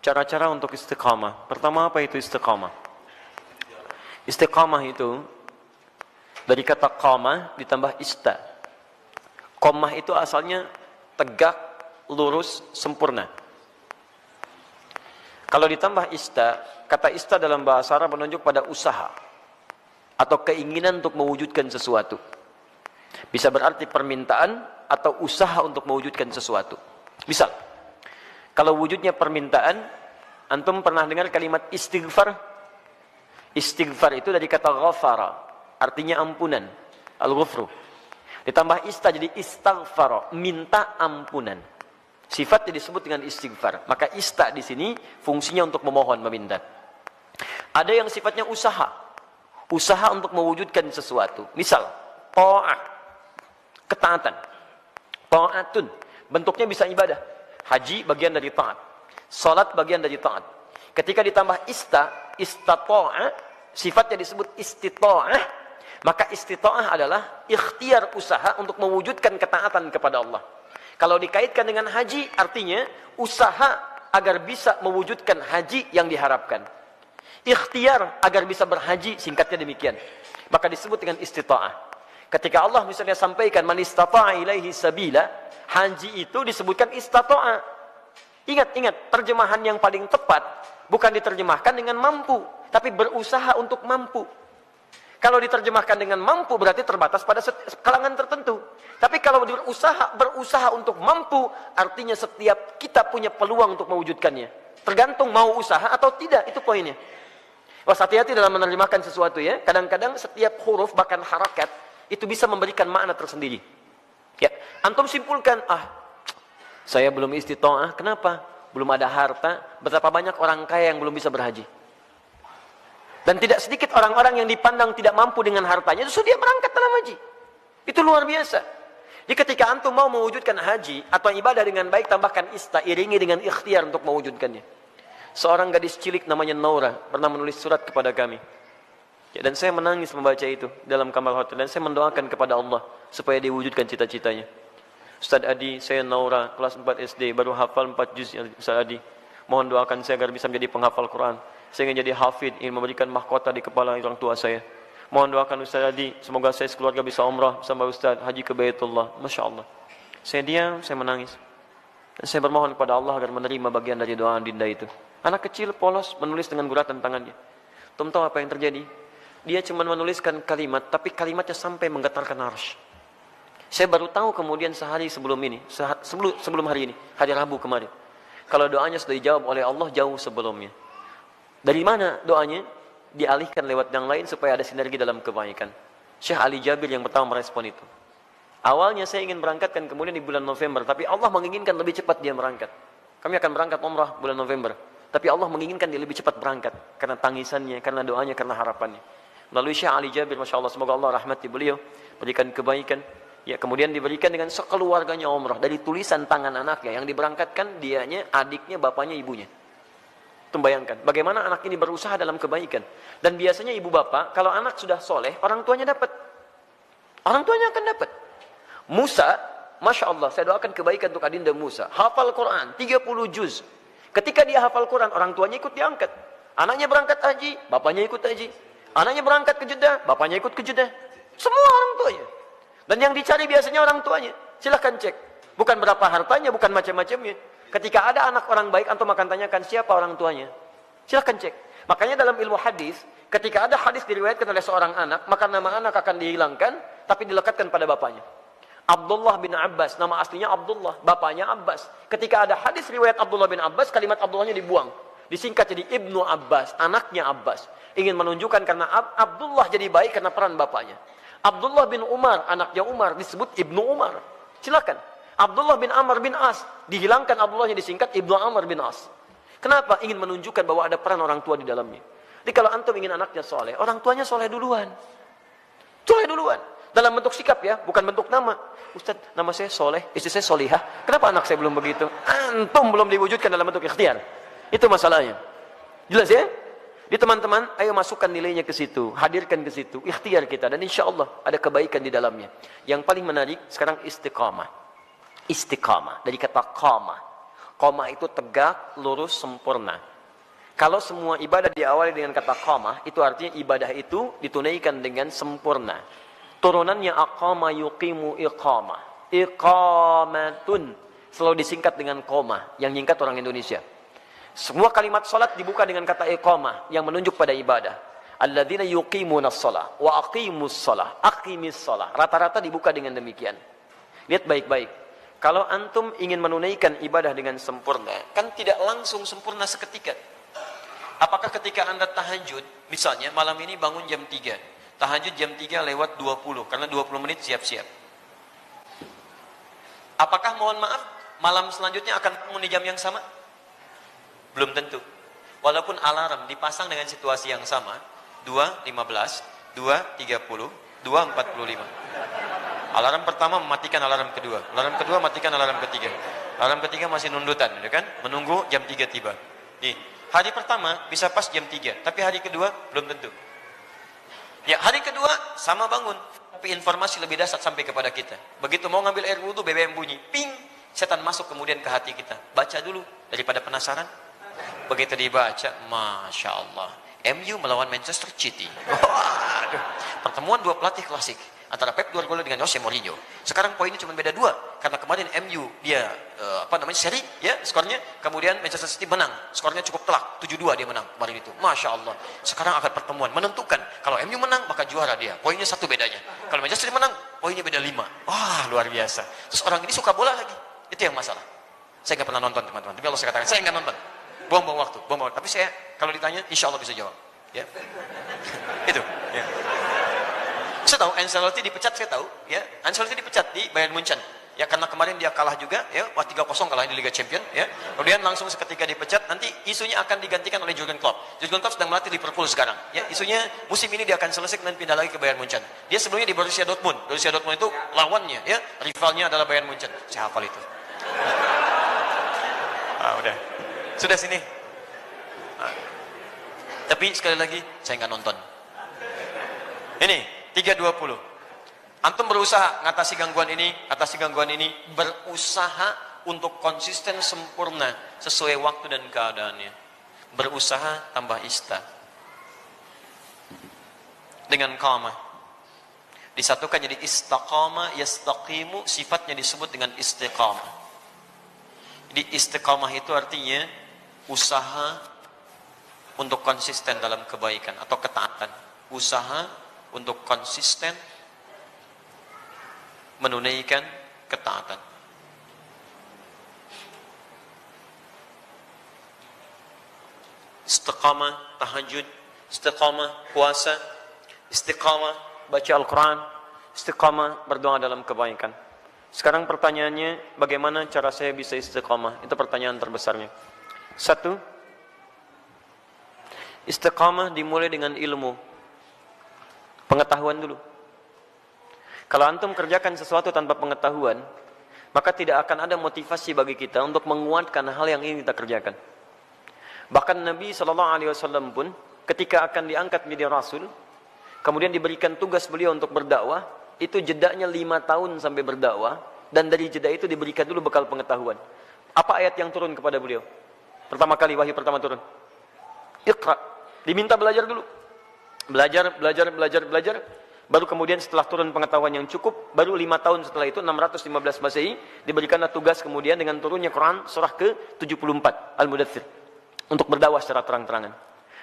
Cara-cara untuk istiqamah. Pertama, apa itu istiqamah? Istiqamah itu dari kata qamah ditambah ista. Qamah itu asalnya tegak, lurus, sempurna. Kalau ditambah ista, kata ista dalam bahasa Arab menunjuk pada usaha atau keinginan untuk mewujudkan sesuatu. Bisa berarti permintaan atau usaha untuk mewujudkan sesuatu. Misal, kalau wujudnya permintaan, antum pernah dengar kalimat istighfar? Istighfar itu dari kata ghafara, artinya ampunan, al-ghufru. Ditambah ista jadi istaghfara, minta ampunan. Sifatnya disebut dengan istighfar. Maka ista di sini fungsinya untuk memohon, meminta. Ada yang sifatnya usaha. Usaha untuk mewujudkan sesuatu. Misal, ta'ah, ketaatan. Ta'atun, bentuknya bisa ibadah. Haji bagian dari taat. Salat bagian dari taat. Ketika ditambah istata'a, sifatnya disebut istita'ah. Maka istita'ah adalah ikhtiar usaha untuk mewujudkan ketaatan kepada Allah. Kalau dikaitkan dengan haji, artinya usaha agar bisa mewujudkan haji yang diharapkan. Ikhtiar agar bisa berhaji, singkatnya demikian. Maka disebut dengan istita'ah. Ketika Allah misalnya sampaikan, man istata'a ilaihi sabila, haji itu disebutkan istata'a. Ingat, terjemahan yang paling tepat, bukan diterjemahkan dengan mampu, tapi berusaha untuk mampu. Kalau diterjemahkan dengan mampu berarti terbatas pada kalangan tertentu. Tapi kalau berusaha untuk mampu, artinya setiap kita punya peluang untuk mewujudkannya. Tergantung mau usaha atau tidak, itu poinnya. Hati-hati dalam menerjemahkan sesuatu ya. Kadang-kadang setiap huruf bahkan harakat itu bisa memberikan makna tersendiri. Ya, antum simpulkan, saya belum istita'ah, kenapa? Belum ada harta. Betapa banyak orang kaya yang belum bisa berhaji. Dan tidak sedikit orang-orang yang dipandang tidak mampu dengan hartanya, justru dia berangkat dalam haji. Itu luar biasa. Jadi ketika antum mau mewujudkan haji atau ibadah dengan baik, tambahkan ista, iringi dengan ikhtiar untuk mewujudkannya. Seorang gadis cilik namanya Naura pernah menulis surat kepada kami. Ya, dan saya menangis membaca itu dalam kamar hotel. Dan saya mendoakan kepada Allah supaya diwujudkan cita-citanya. Ustaz Adi, saya Naura, kelas 4 SD, baru hafal 4 juz. Ustaz Adi, mohon doakan saya agar bisa menjadi penghafal Quran. Saya ingin jadi hafid, ingin memberikan mahkota di kepala orang tua saya. Mohon doakan Ustaz Adi, semoga saya sekeluarga bisa umrah bersama Ustaz, haji ke Baitullah. Masya Allah. Saya diam, saya menangis. Dan saya bermohon kepada Allah agar menerima bagian dari doa dinda itu. Anak kecil polos menulis dengan guratan tangannya. Tahu apa yang terjadi? Dia cuma menuliskan kalimat, tapi kalimatnya sampai menggetarkan arsy. Saya baru tahu kemudian sehari sebelum ini, sebelum hari ini, hari Rabu kemarin. Kalau doanya sudah dijawab oleh Allah jauh sebelumnya. Dari mana doanya? Dialihkan lewat yang lain supaya ada sinergi dalam kebaikan. Syekh Ali Jabir yang pertama merespon itu. Awalnya saya ingin berangkatkan kemudian di bulan November, tapi Allah menginginkan lebih cepat dia berangkat. Kami akan berangkat umrah bulan November, tapi Allah menginginkan dia lebih cepat berangkat karena tangisannya, karena doanya, karena harapannya. Melalui Syekh Ali Jabir, Masya Allah, semoga Allah rahmati beliau, berikan kebaikan. Ya, kemudian diberikan dengan sekeluarganya umrah dari tulisan tangan anaknya yang diberangkatkan, dianya, adiknya, bapaknya, ibunya. Bayangkan, bagaimana anak ini berusaha dalam kebaikan. Dan biasanya ibu bapak, kalau anak sudah soleh, orang tuanya dapat. Orang tuanya akan dapat. Musa, Masya Allah, saya doakan kebaikan untuk adinda Musa. Hafal Quran, 30 juz. Ketika dia hafal Quran, orang tuanya ikut diangkat. Anaknya berangkat haji, bapaknya ikut haji. Anaknya berangkat ke Jeddah, bapaknya ikut ke Jeddah. Semua orang tuanya. Dan yang dicari biasanya orang tuanya. Silahkan cek. Bukan berapa hartanya, bukan macam-macamnya. Ketika ada anak orang baik, antum akan tanyakan siapa orang tuanya. Silahkan cek. Makanya dalam ilmu hadis, ketika ada hadis diriwayatkan oleh seorang anak, maka nama anak akan dihilangkan, tapi dilekatkan pada bapaknya. Abdullah bin Abbas, nama aslinya Abdullah, bapaknya Abbas. Ketika ada hadis riwayat Abdullah bin Abbas, kalimat Abdullahnya dibuang. Disingkat jadi Ibnu Abbas, anaknya Abbas. Ingin menunjukkan karena Abdullah jadi baik karena peran bapaknya. Abdullah bin Umar, anaknya Umar, disebut Ibnu Umar. Silakan. Abdullah bin Amr bin As, dihilangkan Abdullahnya, disingkat Ibnu Amr bin As. Kenapa? Ingin menunjukkan bahwa ada peran orang tua di dalamnya. Jadi kalau antum ingin anaknya soleh, orang tuanya soleh duluan. Soleh duluan. Dalam bentuk sikap ya, bukan bentuk nama. Ustaz, nama saya soleh, istri saya solihah. Kenapa anak saya belum begitu? Antum belum diwujudkan dalam bentuk ikhtiar. Itu masalahnya. Jelas ya? Di teman-teman, ayo masukkan nilainya ke situ, hadirkan ke situ, ikhtiar kita. Dan insya Allah ada kebaikan di dalamnya. Yang paling menarik sekarang istiqamah. Istiqamah dari kata qamah. Qamah itu tegak, lurus, sempurna. Kalau semua ibadah diawali dengan kata qamah, itu artinya ibadah itu ditunaikan dengan sempurna. Turunannya aqama yuqimu iqamah. Iqamatun selalu disingkat dengan qamah, yang nyingkat orang Indonesia. Semua kalimat salat dibuka dengan kata iqamah yang menunjuk pada ibadah. Alladzina yuqimunas shalah wa aqimus shalah, aqimis shalah. Rata-rata dibuka dengan demikian. Lihat baik-baik. Kalau antum ingin menunaikan ibadah dengan sempurna, kan tidak langsung sempurna seketika. Apakah ketika Anda tahajud, misalnya malam ini bangun jam 3, tahajud jam 3 lewat 20, karena 20 menit siap-siap. Apakah mohon maaf, malam selanjutnya akan bangun di jam yang sama? Belum tentu. Walaupun alarm dipasang dengan situasi yang sama, 2.15, 2.30, 2.45. Alarm pertama mematikan alarm kedua, alarm kedua matikan alarm ketiga, alarm ketiga masih nundutan, ya kan? Menunggu jam 3 tiba. Nih, hari pertama bisa pas jam 3, tapi hari kedua belum tentu. Ya, hari kedua sama bangun, tapi informasi lebih dahsyat sampai kepada kita. Begitu mau ngambil air wudhu, BBM bunyi, ping, setan masuk kemudian ke hati kita. Baca dulu daripada penasaran. Begitu dibaca, Masya Allah, MU melawan Manchester City. Waduh, pertemuan dua pelatih klasik antara Pep Guardiola dengan Jose Mourinho. Sekarang poinnya cuma beda 2, karena kemarin MU dia seri ya skornya, kemudian Manchester City menang, skornya cukup telak, 7-2 dia menang kemarin itu. Masya Allah. Sekarang akan pertemuan menentukan, kalau MU menang maka juara dia, poinnya 1 bedanya. Kalau Manchester City menang, poinnya beda 5. Wah, luar biasa. Terus orang ini suka bola lagi, itu yang masalah. Saya nggak pernah nonton teman-teman, tapi kalau saya katakan saya nggak nonton, buang-buang waktu. Tapi saya kalau ditanya, insya Allah bisa jawab. Ya, itu. Ya. Saya tahu Ancelotti dipecat, saya tahu. Ya, Ancelotti dipecat di Bayern Munchen. Ya, karena kemarin dia kalah juga. Ya, 3-0 kalah di Liga Champions. Ya, kemudian langsung seketika dipecat. Nanti isunya akan digantikan oleh Jurgen Klopp. Jurgen Klopp sedang melatih Liverpool sekarang. Ya, isunya musim ini dia akan selesai dan pindah lagi ke Bayern Munchen. Dia sebelumnya di Borussia Dortmund. Borussia Dortmund itu lawannya, ya, rivalnya adalah Bayern Munchen. Saya hafal itu. Udah. Sudah sini. Tapi sekali lagi saya nggak nonton. Ini 3.20. Antum berusaha ngatasi gangguan ini, berusaha untuk konsisten sempurna sesuai waktu dan keadaannya. Berusaha tambah ista. Dengan qamah. Disatukan jadi istaqama, yastaqimu, sifatnya disebut dengan istiqamah. Jadi istiqamah itu artinya usaha untuk konsisten dalam kebaikan atau ketaatan. Usaha untuk konsisten menunaikan ketaatan. Istiqamah tahajud, istiqamah puasa, istiqamah baca Al-Quran, istiqamah berdoa dalam kebaikan. Sekarang pertanyaannya, bagaimana cara saya bisa istiqamah? Itu pertanyaan terbesarnya. 1, istiqamah dimulai dengan ilmu, pengetahuan dulu. Kalau antum kerjakan sesuatu tanpa pengetahuan, maka tidak akan ada motivasi bagi kita untuk menguatkan hal yang ingin kita kerjakan. Bahkan Nabi SAW pun ketika akan diangkat menjadi Rasul, kemudian diberikan tugas beliau untuk berdakwah, itu jedanya 5 tahun sampai berdakwah, dan dari jeda itu diberikan dulu bekal pengetahuan. Apa ayat yang turun kepada beliau? Pertama kali wahyu pertama turun, Iqra. Diminta belajar dulu. Belajar. Baru kemudian setelah turun pengetahuan yang cukup, baru 5 tahun setelah itu, 615 Masehi, diberikanlah tugas kemudian dengan turunnya Quran surah ke-74, Al-Mudaththir, untuk berdakwah secara terang-terangan.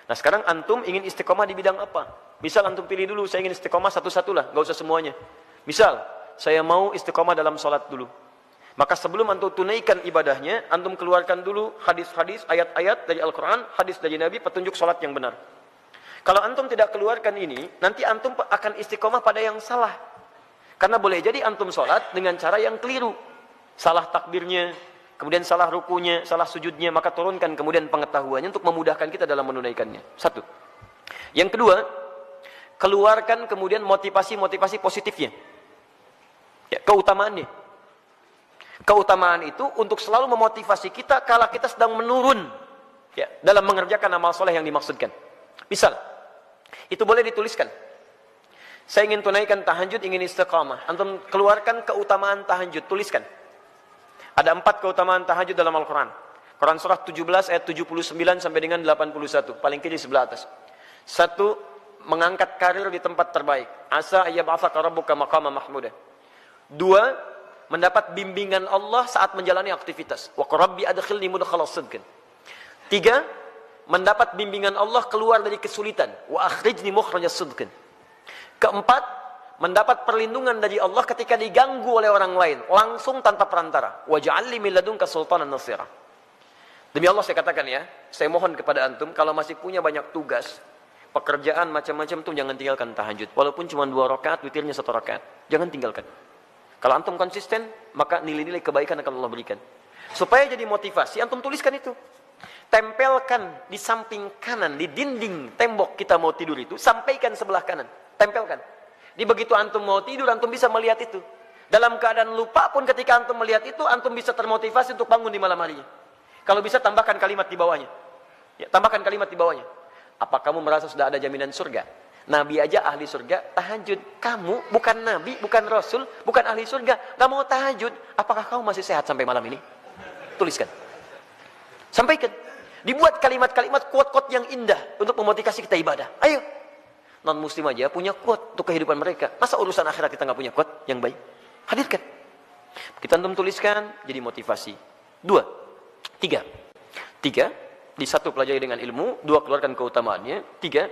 Nah sekarang antum ingin istiqomah di bidang apa? Misal antum pilih dulu, saya ingin istiqomah satu-satulah, gak usah semuanya. Misal, saya mau istiqomah dalam sholat dulu. Maka sebelum antum tunaikan ibadahnya, antum keluarkan dulu hadis-hadis, ayat-ayat dari Al-Quran, hadis dari Nabi, petunjuk sholat yang benar. Kalau antum tidak keluarkan ini, nanti antum akan istiqomah pada yang salah. Karena boleh jadi antum sholat dengan cara yang keliru. Salah takbirnya, kemudian salah rukunya, salah sujudnya, maka turunkan kemudian pengetahuannya untuk memudahkan kita dalam menunaikannya. 1. Yang kedua, keluarkan kemudian motivasi-motivasi positifnya. Ya, keutamaannya. Keutamaan itu untuk selalu memotivasi kita kala kita sedang menurun, ya, dalam mengerjakan amal soleh yang dimaksudkan. Misal, itu boleh dituliskan. Saya ingin tunaikan tahajud, ingin istiqamah. Antum keluarkan keutamaan tahajud, tuliskan. Ada 4 keutamaan tahajud dalam Al-Quran. Quran surah 17 ayat 79 sampai dengan 81. Paling kiri sebelah atas. 1, mengangkat karir di tempat terbaik. Asa ayyab'atsaka rabbuka maqaman mahmuda. 2, mendapat bimbingan Allah saat menjalani aktivitas. Wa rabbi adkhilni mudkhala sidqin. 3, mendapat bimbingan Allah keluar dari kesulitan. Wa akhrijni mukhraja sidqin. 4, mendapat perlindungan dari Allah ketika diganggu oleh orang lain, langsung tanpa perantara. Waj'alni min ladunka sultanan nasira. Demi Allah saya katakan ya, saya mohon kepada antum, kalau masih punya banyak tugas, pekerjaan macam-macam tuh jangan tinggalkan tahajud. Walaupun cuma 2 rakaat, witirnya 1 rakaat. Jangan tinggalkan. Kalau antum konsisten, maka nilai-nilai kebaikan akan Allah berikan. Supaya jadi motivasi, antum tuliskan itu. Tempelkan di samping kanan, di dinding tembok kita mau tidur itu, sampaikan sebelah kanan. Tempelkan. Di begitu antum mau tidur, antum bisa melihat itu. Dalam keadaan lupa pun ketika antum melihat itu, antum bisa termotivasi untuk bangun di malam harinya. Kalau bisa tambahkan kalimat di bawahnya. Ya, tambahkan kalimat di bawahnya. Apa kamu merasa sudah ada jaminan surga? Nabi aja ahli surga, tahajud. Kamu bukan nabi, bukan rasul, bukan ahli surga, nggak mau tahajud. Apakah kamu masih sehat sampai malam ini? Tuliskan. Sampaikan. Dibuat kalimat-kalimat quote-quote yang indah untuk memotivasi kita ibadah. Ayo. Non-muslim aja punya quote untuk kehidupan mereka. Masa urusan akhirat kita nggak punya quote yang baik? Hadirkan. Kita antum tuliskan, jadi motivasi. 2, 3. 3, di 1 pelajari dengan ilmu, 2 keluarkan keutamaannya, 3,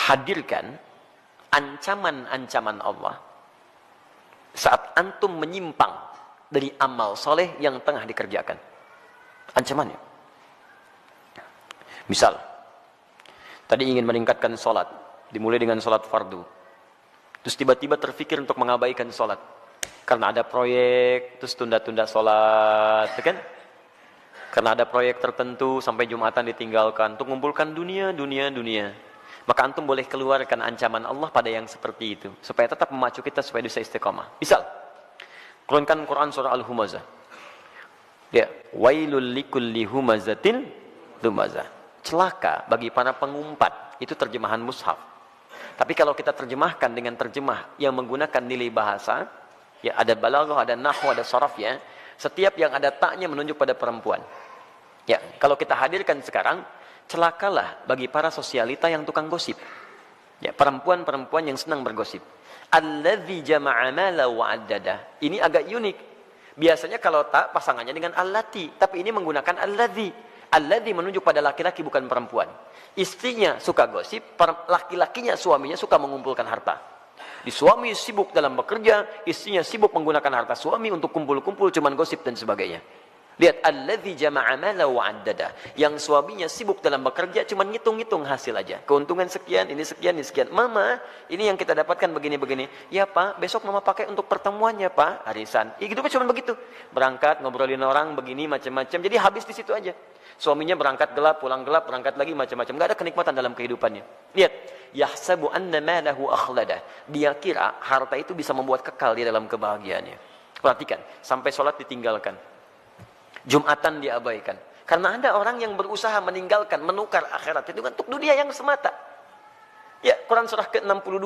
hadirkan ancaman-ancaman Allah saat antum menyimpang dari amal soleh yang tengah dikerjakan. Ancamannya. Misal, tadi ingin meningkatkan sholat, dimulai dengan sholat fardu. Terus tiba-tiba terfikir untuk mengabaikan sholat. Karena ada proyek, terus tunda-tunda sholat, kan? Karena ada proyek tertentu, sampai Jumatan ditinggalkan. Untuk mengumpulkan dunia. Maka antum boleh keluarkan ancaman Allah pada yang seperti itu. Supaya tetap memacu kita supaya bisa istiqamah. Misal, keluarkan Quran surah Al-Humazah. Ya, wailul likulli humazatin lumazah. Celaka bagi para pengumpat. Itu terjemahan mushaf. Tapi kalau kita terjemahkan dengan terjemah yang menggunakan nilai bahasa, ya ada balaghah, ada nahwu, ada sharaf ya. Setiap yang ada taknya menunjuk pada perempuan. Ya, kalau kita hadirkan sekarang, celakalah bagi para sosialita yang tukang gosip. Ya, perempuan-perempuan yang senang bergosip. Alladzi jama'a mala wa addada. Ini agak unik. Biasanya kalau tak pasangannya dengan allati, tapi ini menggunakan alladzi. Alladzi menunjuk pada laki-laki bukan perempuan. Istrinya suka gosip, laki-lakinya suaminya suka mengumpulkan harta. Di suami sibuk dalam bekerja, istrinya sibuk menggunakan harta suami untuk kumpul-kumpul cuman gosip dan sebagainya. Lihat, alladzi jama'a mala wa addada. Yang suaminya sibuk dalam bekerja cuman ngitung-ngitung hasil aja. Keuntungan sekian, ini sekian, ini sekian. Mama, ini yang kita dapatkan begini-begini. Ya Pak, besok mama pakai untuk pertemuannya Pak, arisan. Ya gitu kan cuman begitu. Berangkat ngobrolin orang begini macam-macam. Jadi habis di situ aja. Suaminya berangkat gelap, pulang gelap, berangkat lagi macam-macam. Enggak ada kenikmatan dalam kehidupannya. Lihat, yahsabu anna malahu akhlada. Dia kira harta itu bisa membuat kekal di dalam kebahagiaannya. Perhatikan, sampai sholat ditinggalkan. Jumatan diabaikan. Karena ada orang yang berusaha meninggalkan, menukar akhirat itu untuk dunia yang semata. Ya, Quran surah ke-62,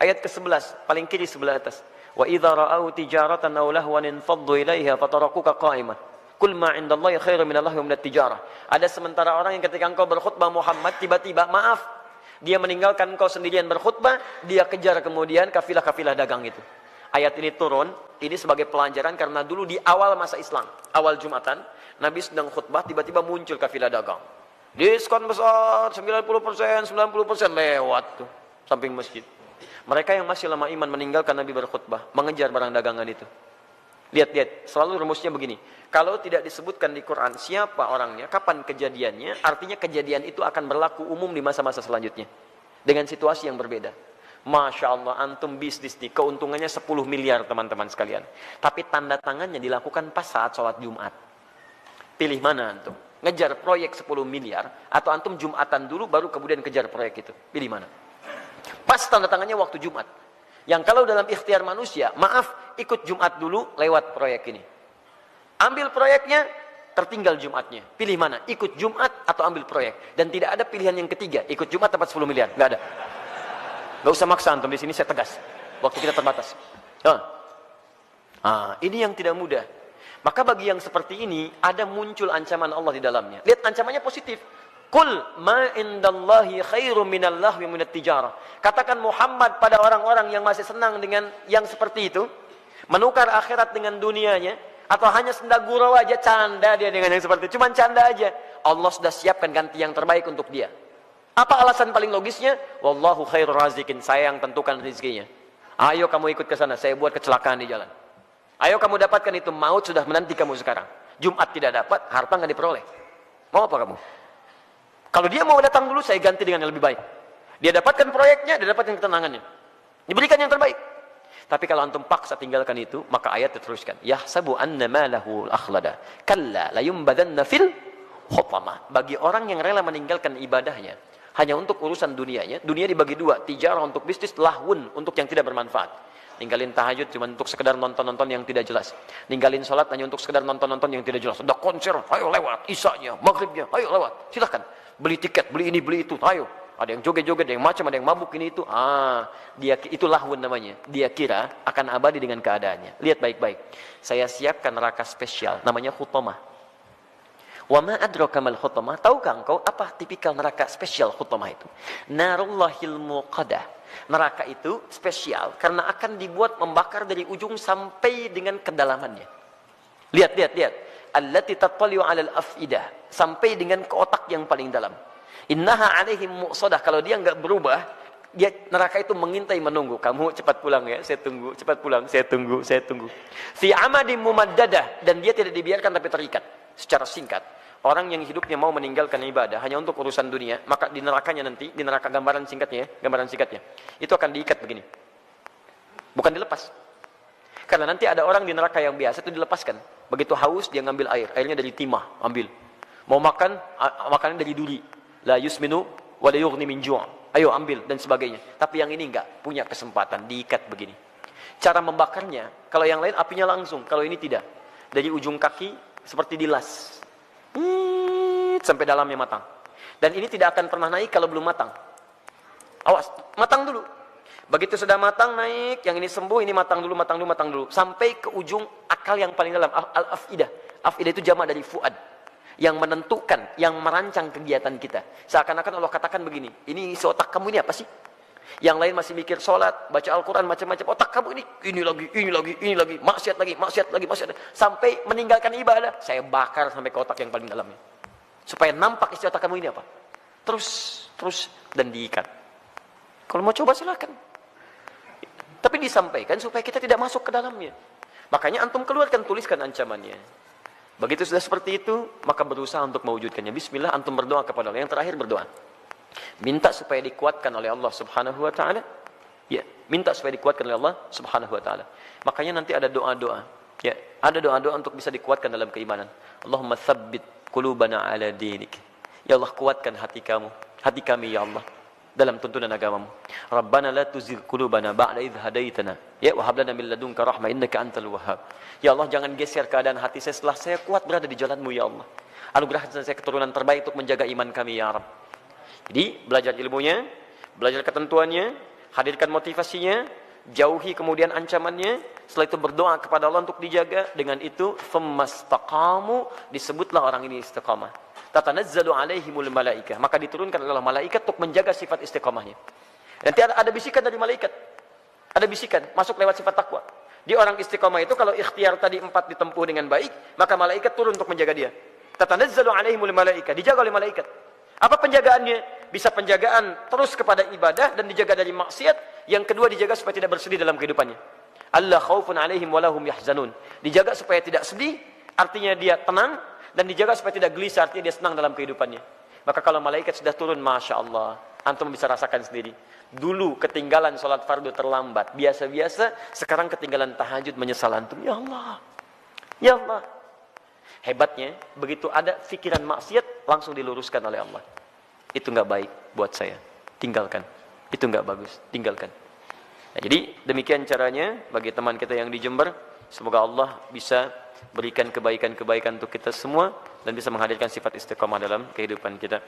ayat ke-11, paling kiri sebelah atas. Wa idza ra'au tijaratan aw lahwan infaddu ilaiha fatarakuka qa'imah. Kul ma 'indallahi khairum minallahi wa minat tijarah. Ada sementara orang yang ketika engkau berkhutbah Muhammad, tiba-tiba maaf, dia meninggalkan engkau sendirian berkhutbah, dia kejar kemudian kafilah-kafilah dagang itu. Ayat ini turun, ini sebagai pelajaran karena dulu di awal masa Islam, awal Jumatan, Nabi sedang khutbah, tiba-tiba muncul kafilah dagang. Diskon besar, 90%, 90% lewat tuh, samping masjid. Mereka yang masih lama iman meninggalkan Nabi berkhutbah, mengejar barang dagangan itu. Lihat, selalu rumusnya begini. Kalau tidak disebutkan di Quran siapa orangnya, kapan kejadiannya, artinya kejadian itu akan berlaku umum di masa-masa selanjutnya. Dengan situasi yang berbeda. Masya Allah, antum bisnis nih, keuntungannya 10 miliar teman-teman sekalian. Tapi tanda tangannya dilakukan pas saat sholat Jumat. Pilih mana antum? Ngejar proyek 10 miliar, atau antum Jumatan dulu baru kemudian kejar proyek itu. Pilih mana? Pas tanda tangannya waktu Jumat. Yang kalau dalam ikhtiar manusia, maaf, ikut Jumat dulu lewat proyek ini. Ambil proyeknya, tertinggal Jumatnya. Pilih mana? Ikut Jumat atau ambil proyek. Dan tidak ada pilihan yang ketiga, ikut Jumat dapat 10 miliar. Nggak ada. Nggak usah maksa antum, di sini saya tegas. Waktu kita terbatas. Ini yang tidak mudah. Maka bagi yang seperti ini, ada muncul ancaman Allah di dalamnya. Lihat ancamannya positif. Qul ma indallahi khairum minal lahwi minat tijarah. Katakan Muhammad pada orang-orang yang masih senang dengan yang seperti itu, menukar akhirat dengan dunianya, atau hanya senda gurau aja, canda dia dengan yang seperti itu, cuman canda aja. Allah sudah siapkan ganti yang terbaik untuk dia. Apa alasan paling logisnya? Wallahu khairur razikin, saya yang tentukan rezekinya. Ayo kamu ikut ke sana, saya buat kecelakaan di jalan. Ayo kamu dapatkan itu, maut sudah menanti kamu sekarang. Jumat tidak dapat, harta nggak diperoleh. Mau apa kamu? Kalau dia mau datang dulu, saya ganti dengan yang lebih baik. Dia dapatkan proyeknya, dia dapatkan ketenangannya. Diberikan yang terbaik. Tapi kalau antum paksa tinggalkan itu, maka ayat diteruskan. Yahsabu anna malahu akhlada. Kalla layumbadanna fil hutamah. Bagi orang yang rela meninggalkan ibadahnya, hanya untuk urusan dunianya, dunia dibagi dua. Tijarah untuk bisnis, lahun untuk yang tidak bermanfaat. Ninggalin tahajud cuma untuk sekedar nonton-nonton yang tidak jelas. Ninggalin sholat hanya untuk sekedar nonton-nonton yang tidak jelas. Ada konser, ayo lewat. Isanya, maghribnya, ayo lewat. Silahkan. Beli tiket, beli ini, beli itu, ayo. Ada yang joget-joget, ada yang macam, ada yang mabuk ini itu. Itu lahun namanya. Dia kira akan abadi dengan keadaannya. Lihat baik-baik. Saya siapkan neraka spesial, namanya Hutamah. Wa ma adraka mal Hutamah? Tahukah engkau apa tipikal neraka spesial Hutamah itu? Narullahil muqadah. Neraka itu spesial karena akan dibuat membakar dari ujung sampai dengan kedalamannya. Lihat. Allati tattali'u 'alal afidah, sampai dengan ke otak yang paling dalam. Innaha 'alaihim mu'sadah. Kalau dia enggak berubah, dia neraka itu mengintai menunggu. Kamu cepat pulang ya, saya tunggu. Cepat pulang, saya tunggu. Fi amadim mumaddadah, dan dia tidak dibiarkan tapi terikat secara singkat. Orang yang hidupnya mau meninggalkan ibadah hanya untuk urusan dunia, maka di nerakanya nanti, di neraka gambaran singkatnya, itu akan diikat begini. Bukan dilepas. Karena nanti ada orang di neraka yang biasa itu dilepaskan. Begitu haus dia ngambil air, airnya dari timah, ambil. Mau makan, makanan dari duri. La yusminu wa la yughni min ju'. Ayo ambil dan sebagainya. Tapi yang ini enggak punya kesempatan, diikat begini. Cara membakarnya, kalau yang lain apinya langsung, kalau ini tidak. Dari ujung kaki seperti dilas. Sampai dalamnya matang. Dan ini tidak akan pernah naik kalau belum matang. Awas, matang dulu. Begitu sudah matang naik, yang ini sembuh, ini matang dulu. Sampai ke ujung akal yang paling dalam, al-afidah. Afidah itu jamak dari fuad. Yang menentukan, yang merancang kegiatan kita. Seakan-akan Allah katakan begini, ini isi otak kamu ini apa sih? Yang lain masih mikir sholat, baca Al-Quran, macam-macam. Otak kamu ini lagi. Maksiat lagi. Sampai meninggalkan ibadah, saya bakar sampai ke otak yang paling dalamnya. Supaya nampak isi otak kamu ini apa. Terus, dan diikat. Kalau mau coba silakan. Tapi disampaikan supaya kita tidak masuk ke dalamnya. Makanya antum keluarkan, tuliskan ancamannya. Begitu sudah seperti itu, maka berusaha untuk mewujudkannya. Bismillah, antum berdoa kepada Allah. Yang terakhir berdoa. Minta supaya dikuatkan oleh Allah Subhanahu wa taala. Ya, minta supaya dikuatkan oleh Allah Subhanahu wa taala. Makanya nanti ada doa-doa. Ya, ada doa-doa untuk bisa dikuatkan dalam keimanan. Allahumma tsabbit qulubana ala dinik. Ya Allah, kuatkan hati kami ya Allah dalam tuntunan agamamu. Rabbana la tuzigh qulubana ba'da idh hadaitana. Ya, wa hab lana min ladunka rahmah innaka antal wahhab. Ya Allah, jangan geser keadaan hati saya setelah saya kuat berada di jalan-Mu ya Allah. Anugerahkan saya keturunan terbaik untuk menjaga iman kami ya Rabb. Jadi, belajar ilmunya, belajar ketentuannya, hadirkan motivasinya, jauhi kemudian ancamannya, setelah itu berdoa kepada Allah untuk dijaga. Dengan itu, fammastaqamu, disebutlah orang ini istiqamah. Tatanazzalu alaihimul malaikah, maka diturunkan oleh malaikat untuk menjaga sifat istiqamahnya. Nanti ada bisikan dari malaikat. Ada bisikan, masuk lewat sifat takwa. Di orang istiqamah itu, kalau ikhtiar tadi 4 ditempuh dengan baik, maka malaikat turun untuk menjaga dia. Tatanazzalu alaihimul malaikah, dijaga oleh malaikat. Apa penjagaannya? Bisa penjagaan terus kepada ibadah dan dijaga dari maksiat. Yang kedua, dijaga supaya tidak bersedih dalam kehidupannya. Allah khaufun alaihim walahum yahzanun. Dijaga supaya tidak sedih, artinya dia tenang. Dan dijaga supaya tidak gelisah, artinya dia senang dalam kehidupannya. Maka kalau malaikat sudah turun, Masya Allah, antum bisa rasakan sendiri. Dulu ketinggalan sholat fardu terlambat, biasa-biasa. Sekarang ketinggalan tahajud, menyesal antum. Ya Allah, ya Allah. Hebatnya, begitu ada pikiran maksiat, langsung diluruskan oleh Allah. Itu nggak baik buat saya, tinggalkan. Itu nggak bagus, tinggalkan. Nah, jadi demikian caranya bagi teman kita yang di Jember. Semoga Allah bisa berikan kebaikan-kebaikan untuk kita semua dan bisa menghadirkan sifat istiqamah dalam kehidupan kita.